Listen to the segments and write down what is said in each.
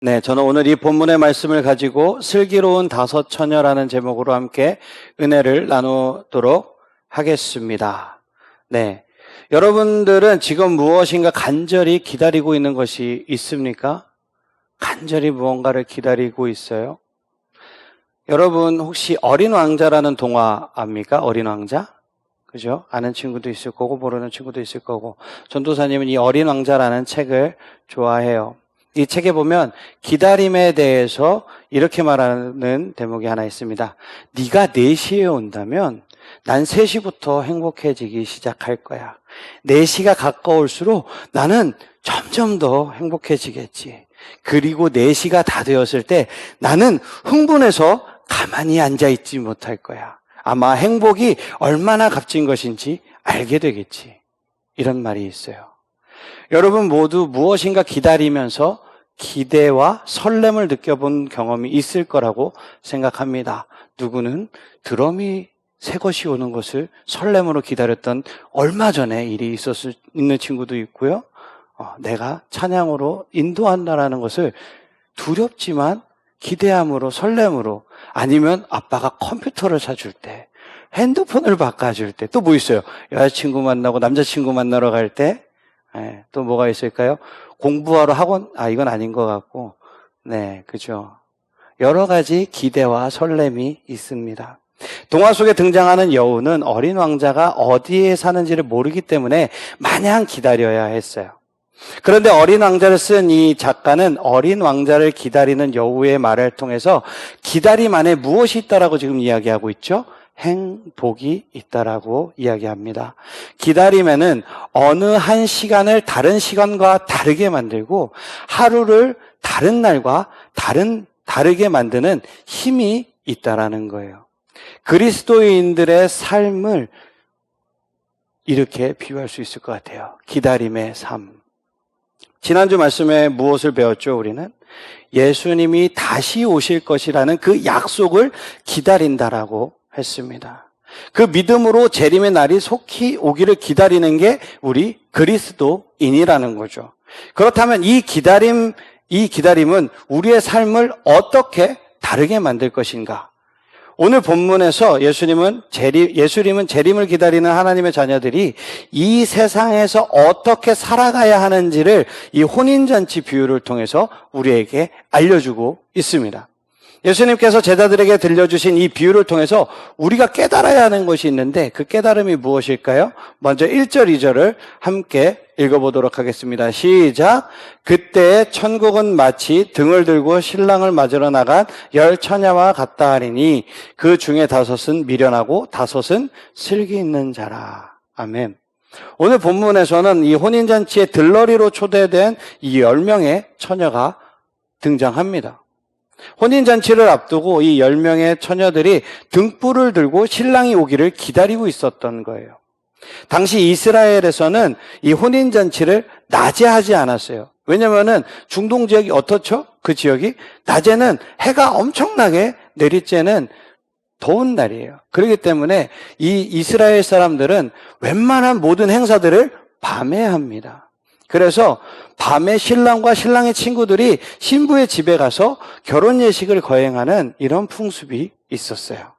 네, 저는 오늘 이 본문의 말씀을 가지고 슬기로운 다섯 처녀라는 제목으로 함께 은혜를 나누도록 하겠습니다. 네. 여러분들은 지금 무엇인가 간절히 기다리고 있는 것이 있습니까? 간절히 무언가를 기다리고 있어요. 여러분 혹시 어린 왕자라는 동화 압니까? 어린 왕자? 그죠? 아는 친구도 있을 거고 모르는 친구도 있을 거고. 전도사님은 이 어린 왕자라는 책을 좋아해요. 이 책에 보면 기다림에 대해서 이렇게 말하는 대목이 하나 있습니다. 네가 4시에 온다면 난 3시부터 행복해지기 시작할 거야. 4시가 가까울수록 나는 점점 더 행복해지겠지. 그리고 4시가 다 되었을 때 나는 흥분해서 가만히 앉아있지 못할 거야. 아마 행복이 얼마나 값진 것인지 알게 되겠지. 이런 말이 있어요. 여러분 모두 무엇인가 기다리면서 기대와 설렘을 느껴본 경험이 있을 거라고 생각합니다. 누구는 드럼이 새 것이 오는 것을 설렘으로 기다렸던 얼마 전에 일이 있는 친구도 있고요. 내가 찬양으로 인도한다라는 것을 두렵지만 기대함으로 설렘으로, 아니면 아빠가 컴퓨터를 사줄 때, 핸드폰을 바꿔줄 때, 또 뭐 있어요? 여자친구 만나고 남자친구 만나러 갈 때, 또 뭐가 있을까요? 공부하러 학원, 이건 아닌 것 같고, 네, 그죠. 여러 가지 기대와 설렘이 있습니다. 동화 속에 등장하는 여우는 어린 왕자가 어디에 사는지를 모르기 때문에 마냥 기다려야 했어요. 그런데 어린 왕자를 쓴 이 작가는 어린 왕자를 기다리는 여우의 말을 통해서 기다림 안에 무엇이 있다라고 지금 이야기하고 있죠? 행복이 있다라고 이야기합니다. 기다림에는 어느 한 시간을 다른 시간과 다르게 만들고 하루를 다른 날과 다르게 만드는 힘이 있다라는 거예요. 그리스도인들의 삶을 이렇게 비유할 수 있을 것 같아요. 기다림의 삶. 지난주 말씀에 무엇을 배웠죠, 우리는? 예수님이 다시 오실 것이라는 그 약속을 기다린다라고 했습니다. 그 믿음으로 재림의 날이 속히 오기를 기다리는 게 우리 그리스도인이라는 거죠. 그렇다면 이 기다림은 우리의 삶을 어떻게 다르게 만들 것인가? 오늘 본문에서 예수님은 재림을 기다리는 하나님의 자녀들이 이 세상에서 어떻게 살아가야 하는지를 이 혼인잔치 비유를 통해서 우리에게 알려주고 있습니다. 예수님께서 제자들에게 들려주신 이 비유를 통해서 우리가 깨달아야 하는 것이 있는데 그 깨달음이 무엇일까요? 먼저 1절, 2절을 함께 읽어보도록 하겠습니다. 시작! 그때 천국은 마치 등을 들고 신랑을 맞으러 나간 10처녀와 같다 하리니 그 중에 5은 미련하고 5은 슬기 있는 자라. 아멘. 오늘 본문에서는 이 혼인잔치의 들러리로 초대된 이 10명의 처녀가 등장합니다. 혼인잔치를 앞두고 이 10명의 처녀들이 등불을 들고 신랑이 오기를 기다리고 있었던 거예요. 당시 이스라엘에서는 이 혼인잔치를 낮에 하지 않았어요. 왜냐면은 중동 지역이 어떻죠? 그 지역이 낮에는 해가 엄청나게 내리쬐는 더운 날이에요. 그렇기 때문에 이 이스라엘 사람들은 웬만한 모든 행사들을 밤에 합니다. 그래서 밤에 신랑과 신랑의 친구들이 신부의 집에 가서 결혼 예식을 거행하는 이런 풍습이 있었어요.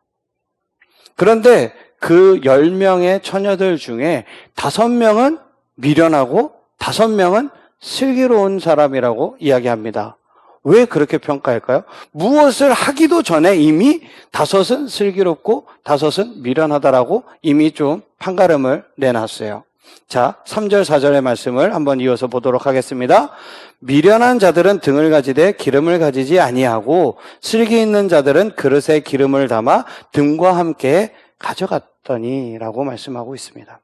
그런데 그 10명의 처녀들 중에 5명은 미련하고 5명은 슬기로운 사람이라고 이야기합니다. 왜 그렇게 평가할까요? 무엇을 하기도 전에 이미 5은 슬기롭고 5은 미련하다라고 이미 좀 판가름을 내놨어요. 자, 3절, 4절의 말씀을 한번 이어서 보도록 하겠습니다. 미련한 자들은 등을 가지되 기름을 가지지 아니하고 슬기 있는 자들은 그릇에 기름을 담아 등과 함께 가져갔더니라고 말씀하고 있습니다.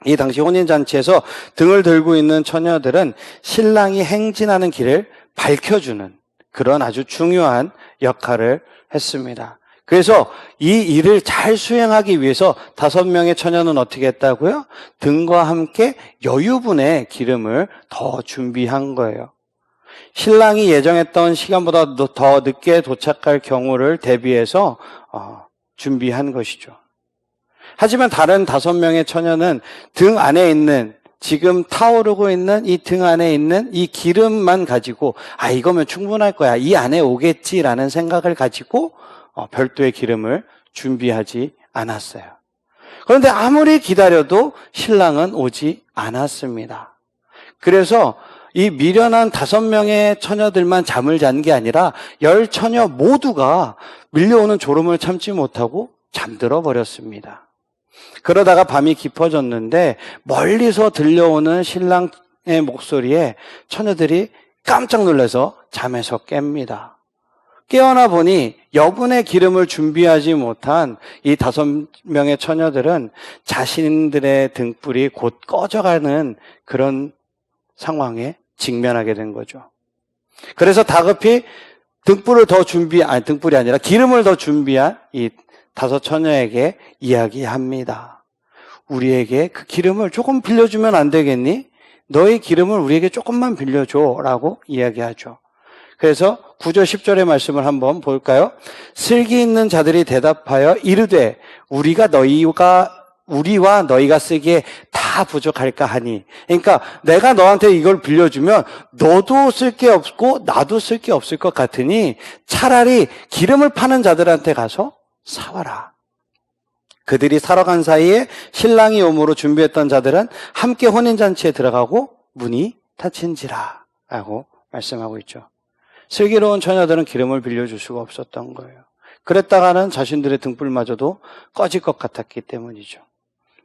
이 당시 혼인잔치에서 등을 들고 있는 처녀들은 신랑이 행진하는 길을 밝혀주는 그런 아주 중요한 역할을 했습니다. 그래서 이 일을 잘 수행하기 위해서 5명의 처녀는 어떻게 했다고요? 등과 함께 여유분의 기름을 더 준비한 거예요. 신랑이 예정했던 시간보다 더 늦게 도착할 경우를 대비해서 준비한 것이죠. 하지만 다른 5명의 처녀는 등 안에 있는 지금 타오르고 있는 이 등 안에 있는 이 기름만 가지고 이거면 충분할 거야. 이 안에 오겠지라는 생각을 가지고 별도의 기름을 준비하지 않았어요. 그런데 아무리 기다려도 신랑은 오지 않았습니다. 그래서 이 미련한 5명의 처녀들만 잠을 잔 게 아니라 10처녀 모두가 밀려오는 졸음을 참지 못하고 잠들어 버렸습니다. 그러다가 밤이 깊어졌는데 멀리서 들려오는 신랑의 목소리에 처녀들이 깜짝 놀라서 잠에서 깹니다. 깨어나 보니 여분의 기름을 준비하지 못한 이 5명의 처녀들은 자신들의 등불이 곧 꺼져가는 그런 상황에 직면하게 된 거죠. 그래서 다급히 등불이 아니라 기름을 더 준비한 이 5 처녀에게 이야기합니다. 우리에게 그 기름을 조금 빌려주면 안 되겠니? 너의 기름을 우리에게 조금만 빌려줘 라고 이야기하죠. 그래서 9절 10절의 말씀을 한번 볼까요? 슬기 있는 자들이 대답하여 이르되 우리와 너희가 쓰기에 다 부족할까 하니. 그러니까 내가 너한테 이걸 빌려주면 너도 쓸 게 없고 나도 쓸 게 없을 것 같으니 차라리 기름을 파는 자들한테 가서 사와라. 그들이 사러 간 사이에 신랑이 오므로 준비했던 자들은 함께 혼인잔치에 들어가고 문이 닫힌지라 라고 말씀하고 있죠. 슬기로운 처녀들은 기름을 빌려줄 수가 없었던 거예요. 그랬다가는 자신들의 등불마저도 꺼질 것 같았기 때문이죠.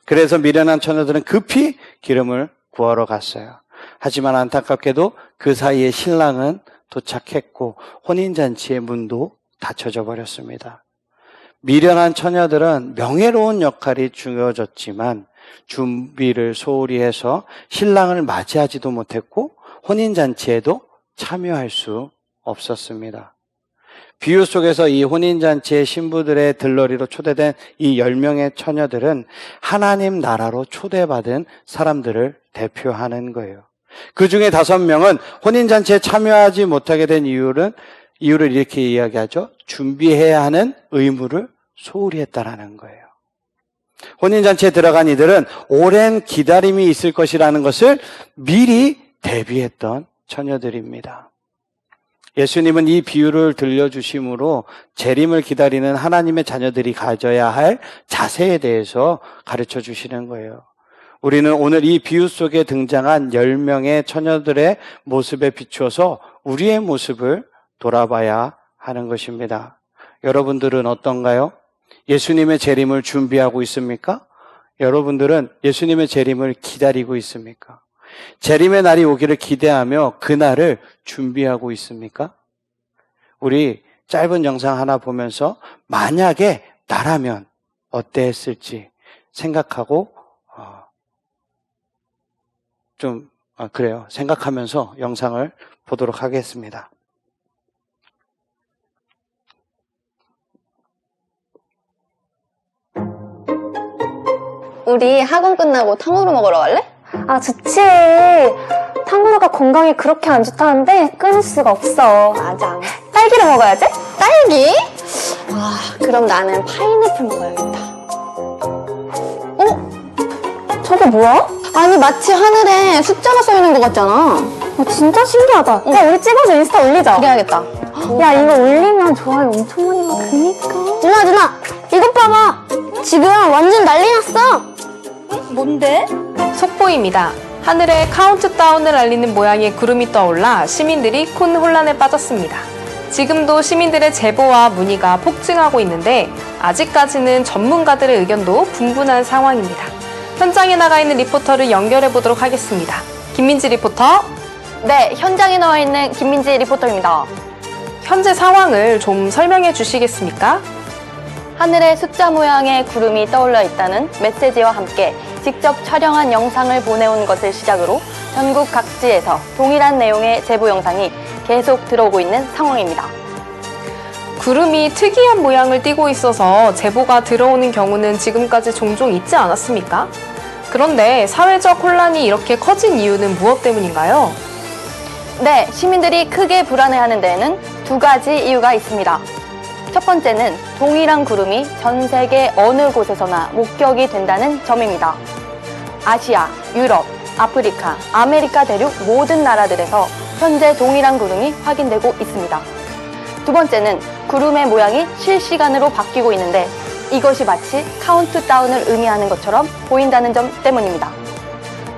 그래서 미련한 처녀들은 급히 기름을 구하러 갔어요. 하지만 안타깝게도 그 사이에 신랑은 도착했고 혼인잔치의 문도 닫혀져 버렸습니다. 미련한 처녀들은 명예로운 역할이 주어졌지만 준비를 소홀히 해서 신랑을 맞이하지도 못했고 혼인잔치에도 참여할 수 없었습니다. 비유 속에서 이 혼인잔치의 신부들의 들러리로 초대된 이 10명의 처녀들은 하나님 나라로 초대받은 사람들을 대표하는 거예요. 그 중에 5명은 혼인잔치에 참여하지 못하게 된 이유를 이렇게 이야기하죠. 준비해야 하는 의무를 소홀히 했다라는 거예요. 혼인잔치에 들어간 이들은 오랜 기다림이 있을 것이라는 것을 미리 대비했던 처녀들입니다. 예수님은 이 비유를 들려주심으로 재림을 기다리는 하나님의 자녀들이 가져야 할 자세에 대해서 가르쳐 주시는 거예요. 우리는 오늘 이 비유 속에 등장한 10명의 처녀들의 모습에 비추어서 우리의 모습을 돌아봐야 하는 것입니다. 여러분들은 어떤가요? 예수님의 재림을 준비하고 있습니까? 여러분들은 예수님의 재림을 기다리고 있습니까? 재림의 날이 오기를 기대하며 그날을 준비하고 있습니까? 우리 짧은 영상 하나 보면서 만약에 나라면 어땠을지 생각하고 생각하면서 영상을 보도록 하겠습니다. 우리 학원 끝나고 탕후루 먹으러 갈래? 아, 좋지. 탕후루가 건강에 그렇게 안 좋다는데 끊을 수가 없어. 맞아. 딸기를 먹어야지. 딸기? 그럼 나는 파인애플 먹어야겠다. 저게 뭐야? 아니 마치 하늘에 숫자가 써있는 것 같잖아. 진짜 신기하다. 야, 우리 찍어서 인스타 올리자. 그래야겠다. 야, 이거 올리면 좋아요 엄청 많이 나와. 그니까. 누나 이것 봐봐. 지금 완전 난리 났어. 뭔데? 속보입니다. 하늘에 카운트다운을 알리는 모양의 구름이 떠올라 시민들이 큰 혼란에 빠졌습니다. 지금도 시민들의 제보와 문의가 폭증하고 있는데 아직까지는 전문가들의 의견도 분분한 상황입니다. 현장에 나가 있는 리포터를 연결해 보도록 하겠습니다. 김민지 리포터. 네, 현장에 나와 있는 김민지 리포터입니다. 현재 상황을 좀 설명해 주시겠습니까? 하늘에 숫자 모양의 구름이 떠올라 있다는 메시지와 함께 직접 촬영한 영상을 보내온 것을 시작으로 전국 각지에서 동일한 내용의 제보 영상이 계속 들어오고 있는 상황입니다. 구름이 특이한 모양을 띠고 있어서 제보가 들어오는 경우는 지금까지 종종 있지 않았습니까? 그런데 사회적 혼란이 이렇게 커진 이유는 무엇 때문인가요? 네, 시민들이 크게 불안해하는 데에는 2가지 이유가 있습니다. 첫 번째는 동일한 구름이 전 세계 어느 곳에서나 목격이 된다는 점입니다. 아시아, 유럽, 아프리카, 아메리카 대륙 모든 나라들에서 현재 동일한 구름이 확인되고 있습니다. 두 번째는 구름의 모양이 실시간으로 바뀌고 있는데 이것이 마치 카운트다운을 의미하는 것처럼 보인다는 점 때문입니다.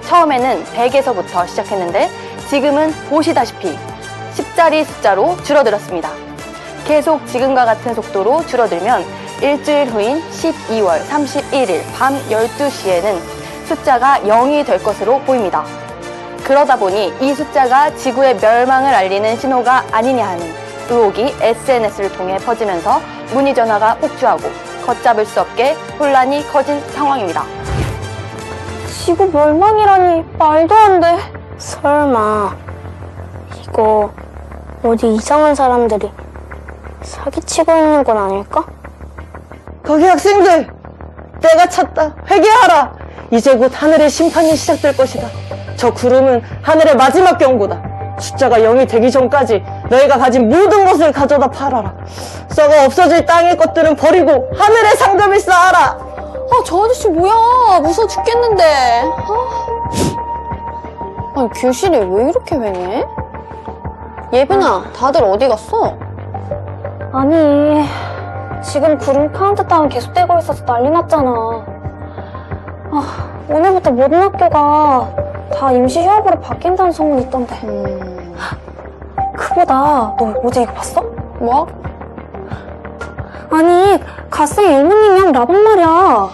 처음에는 100에서부터 시작했는데 지금은 보시다시피 10자리 숫자로 줄어들었습니다. 계속 지금과 같은 속도로 줄어들면 일주일 후인 12월 31일 밤 12시에는 숫자가 0이 될 것으로 보입니다. 그러다 보니 이 숫자가 지구의 멸망을 알리는 신호가 아니냐 하는 의혹이 SNS를 통해 퍼지면서 문의 전화가 폭주하고 걷잡을 수 없게 혼란이 커진 상황입니다. 지구 멸망이라니 말도 안 돼. 설마 이거 어디 이상한 사람들이 사기치고 있는 건 아닐까? 거기 학생들! 때가 찼다. 회개하라! 이제 곧 하늘의 심판이 시작될 것이다. 저 구름은 하늘의 마지막 경고다. 숫자가 0이 되기 전까지 너희가 가진 모든 것을 가져다 팔아라. 썩어 없어질 땅의 것들은 버리고 하늘의 상금을 쌓아라. 저 아저씨 뭐야? 무서워 죽겠는데. 아니, 교실이 왜 이렇게 휑해? 예빈아, 다들 어디 갔어? 아니, 지금 구름 카운트다운 계속되고 있어서 난리 났잖아. 오늘부터 모든 학교가 다 임시 휴업으로 바뀐다는 소문이 있던데. 그보다 너 어제 이거 봤어? 뭐? 아니, 갓생 일모님이랑 라방 말이야.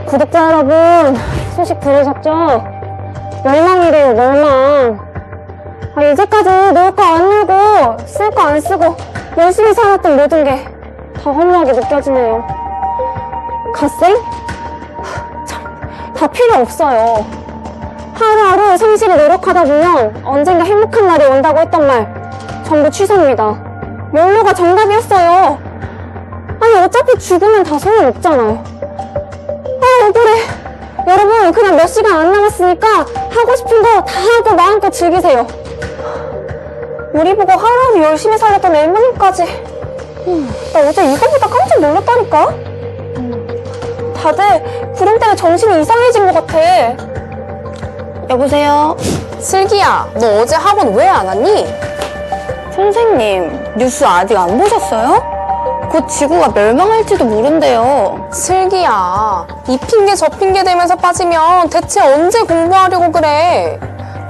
구독자 여러분, 소식 들으셨죠? 멸망이래요, 멸망. 이제까지 놀 거 안 놀고, 쓸 거 안 쓰고, 열심히 살았던 모든 게 다 허무하게 느껴지네요. 갓생? 참, 다 필요 없어요. 하루하루 성실히 노력하다 보면 언젠가 행복한 날이 온다고 했던 말, 전부 취소입니다. 멸로가 정답이었어요. 아니, 어차피 죽으면 다 소용없잖아요. 억울해. 여러분, 그냥 몇 시간 안 남았으니까 하고 싶은 거 다 하고 마음껏 즐기세요. 우리 보고 하루하루 열심히 살렸던 엘모님까지. 나 어제 이거보다 깜짝 놀랐다니까? 다들 구름 때문에 정신이 이상해진 것 같아. 여보세요? 슬기야, 너 어제 학원 왜 안 왔니? 선생님, 뉴스 아직 안 보셨어요? 곧 지구가 멸망할지도 모른대요. 슬기야, 이 핑계 저 핑계 대면서 빠지면 대체 언제 공부하려고 그래?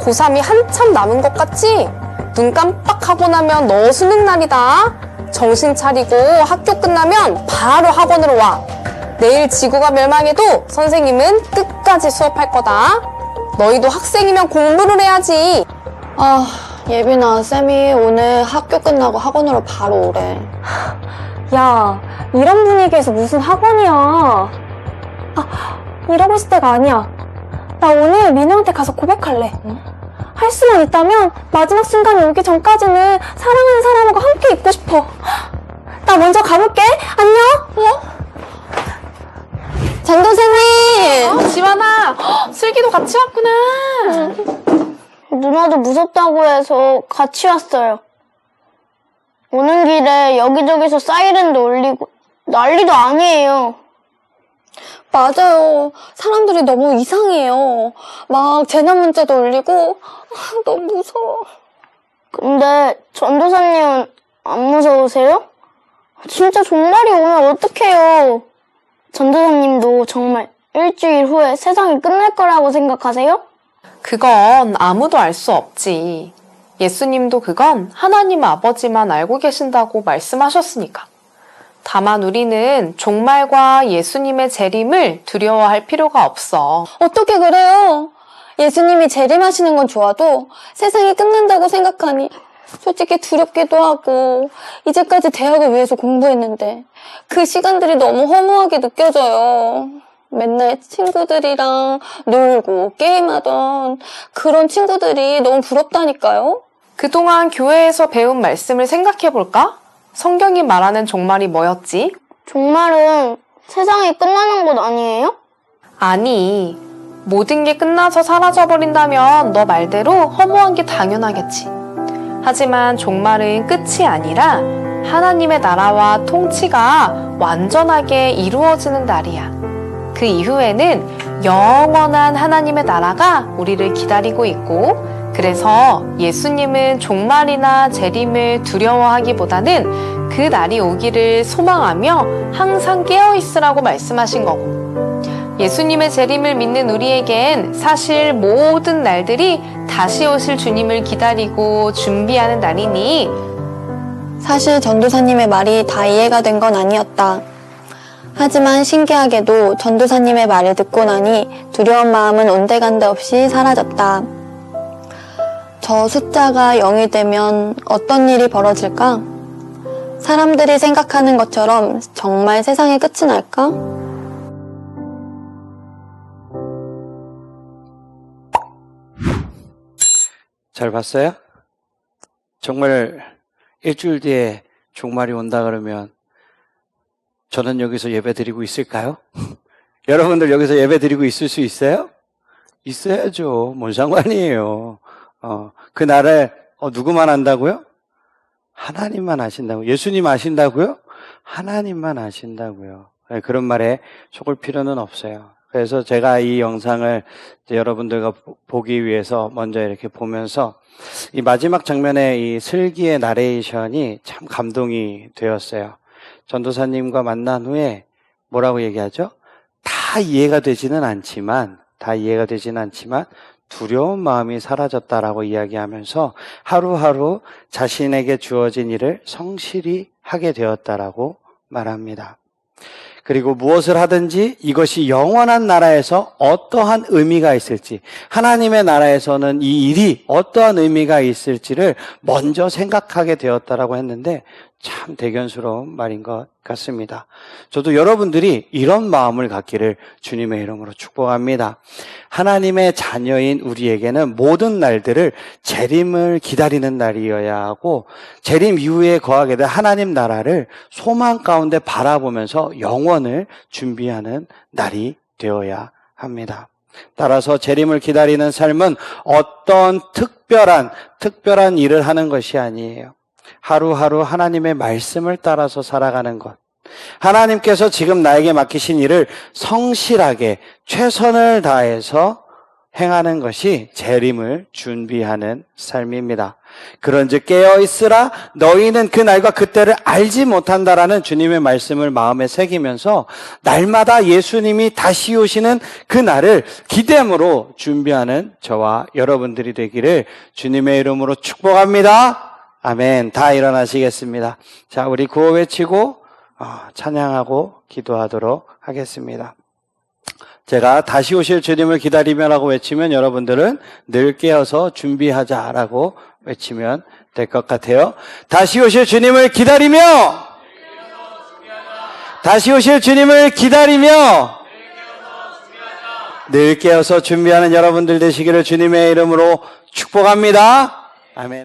고3이 한참 남은 것 같지? 눈 깜빡하고 나면 너 수능 날이다. 정신 차리고 학교 끝나면 바로 학원으로 와. 내일 지구가 멸망해도 선생님은 끝까지 수업할 거다. 너희도 학생이면 공부를 해야지. 예빈아, 쌤이 오늘 학교 끝나고 학원으로 바로 오래. 야, 이런 분위기에서 무슨 학원이야. 이러고 있을 때가 아니야. 나 오늘 민호한테 가서 고백할래. 할 수만 있다면 마지막 순간이 오기 전까지는 사랑하는 사람하고 함께 있고 싶어. 나 먼저 가볼게. 안녕. 전도사님! 지환아, 슬기도 같이 왔구나. 누나도 무섭다고 해서 같이 왔어요. 오는 길에 여기저기서 사이렌도 울리고 난리도 아니에요. 맞아요. 사람들이 너무 이상해요. 막 재난 문자도 올리고 너무 무서워. 근데 전도사님은 안 무서우세요? 진짜 종말이 오면 어떡해요? 전도사님도 정말 일주일 후에 세상이 끝날 거라고 생각하세요? 그건 아무도 알 수 없지. 예수님도 그건 하나님 아버지만 알고 계신다고 말씀하셨으니까. 다만 우리는 종말과 예수님의 재림을 두려워할 필요가 없어. 어떻게 그래요? 예수님이 재림하시는 건 좋아도 세상이 끝난다고 생각하니 솔직히 두렵기도 하고 이제까지 대학을 위해서 공부했는데 그 시간들이 너무 허무하게 느껴져요. 맨날 친구들이랑 놀고 게임하던 그런 친구들이 너무 부럽다니까요. 그동안 교회에서 배운 말씀을 생각해볼까? 성경이 말하는 종말이 뭐였지? 종말은 세상이 끝나는 것 아니에요? 아니, 모든 게 끝나서 사라져버린다면 너 말대로 허무한 게 당연하겠지. 하지만 종말은 끝이 아니라 하나님의 나라와 통치가 완전하게 이루어지는 날이야. 그 이후에는 영원한 하나님의 나라가 우리를 기다리고 있고, 그래서 예수님은 종말이나 재림을 두려워하기보다는 그 날이 오기를 소망하며 항상 깨어있으라고 말씀하신 거고, 예수님의 재림을 믿는 우리에겐 사실 모든 날들이 다시 오실 주님을 기다리고 준비하는 날이니, 사실 전도사님의 말이 다 이해가 된 건 아니었다. 하지만 신기하게도 전도사님의 말을 듣고 나니 두려운 마음은 온데간데 없이 사라졌다. 저 숫자가 0이 되면 어떤 일이 벌어질까? 사람들이 생각하는 것처럼 정말 세상의 끝이 날까? 잘 봤어요? 정말 일주일 뒤에 종말이 온다 그러면 저는 여기서 예배 드리고 있을까요? 여러분들 여기서 예배 드리고 있을 수 있어요? 있어야죠. 뭔 상관이에요. 그날에 누구만 안다고요? 하나님만 아신다고. 예수님 아신다고요? 하나님만 아신다고요. 그런 말에 속을 필요는 없어요. 그래서 제가 이 영상을 이제 여러분들과 보기 위해서 먼저 이렇게 보면서 이 마지막 장면의 이 슬기의 나레이션이 참 감동이 되었어요. 전도사님과 만난 후에 뭐라고 얘기하죠? 다 이해가 되지는 않지만 두려운 마음이 사라졌다라고 이야기하면서 하루하루 자신에게 주어진 일을 성실히 하게 되었다라고 말합니다. 그리고 무엇을 하든지 이것이 영원한 나라에서 어떠한 의미가 있을지, 하나님의 나라에서는 이 일이 어떠한 의미가 있을지를 먼저 생각하게 되었다라고 했는데 참 대견스러운 말인 것 같습니다. 저도 여러분들이 이런 마음을 갖기를 주님의 이름으로 축복합니다. 하나님의 자녀인 우리에게는 모든 날들을 재림을 기다리는 날이어야 하고, 재림 이후에 거하게 될 하나님 나라를 소망 가운데 바라보면서 영원을 준비하는 날이 되어야 합니다. 따라서 재림을 기다리는 삶은 어떤 특별한 일을 하는 것이 아니에요. 하루하루 하나님의 말씀을 따라서 살아가는 것. 하나님께서 지금 나에게 맡기신 일을 성실하게 최선을 다해서 행하는 것이 재림을 준비하는 삶입니다. 그런즉 깨어있으라, 너희는 그 날과 그때를 알지 못한다라는 주님의 말씀을 마음에 새기면서 날마다 예수님이 다시 오시는 그 날을 기대함으로 준비하는 저와 여러분들이 되기를 주님의 이름으로 축복합니다. 아멘. 다 일어나시겠습니다. 자, 우리 구호 외치고 찬양하고 기도하도록 하겠습니다. 제가 다시 오실 주님을 기다리며라고 외치면 여러분들은 늘 깨어서 준비하자라고 외치면 될 것 같아요. 다시 오실 주님을 기다리며, 다시 오실 주님을 기다리며 늘 깨어서 준비하는 여러분들 되시기를 주님의 이름으로 축복합니다. 아멘.